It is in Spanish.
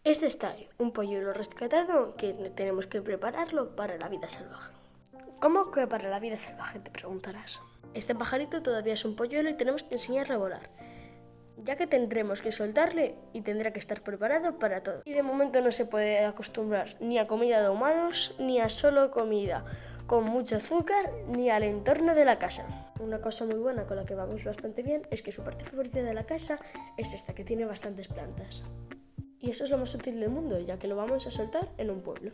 Este está ahí, un polluelo rescatado que tenemos que prepararlo para la vida salvaje. ¿Cómo que para la vida salvaje?, te preguntarás. Este pajarito todavía es un polluelo y tenemos que enseñarle a volar, ya que tendremos que soltarle y tendrá que estar preparado para todo. Y de momento no se puede acostumbrar ni a comida de humanos, ni a solo comida con mucho azúcar, ni al entorno de la casa. Una cosa muy buena con la que vamos bastante bien es que su parte favorita de la casa es esta, que tiene bastantes plantas. Y eso es lo más útil del mundo, ya que lo vamos a soltar en un pueblo.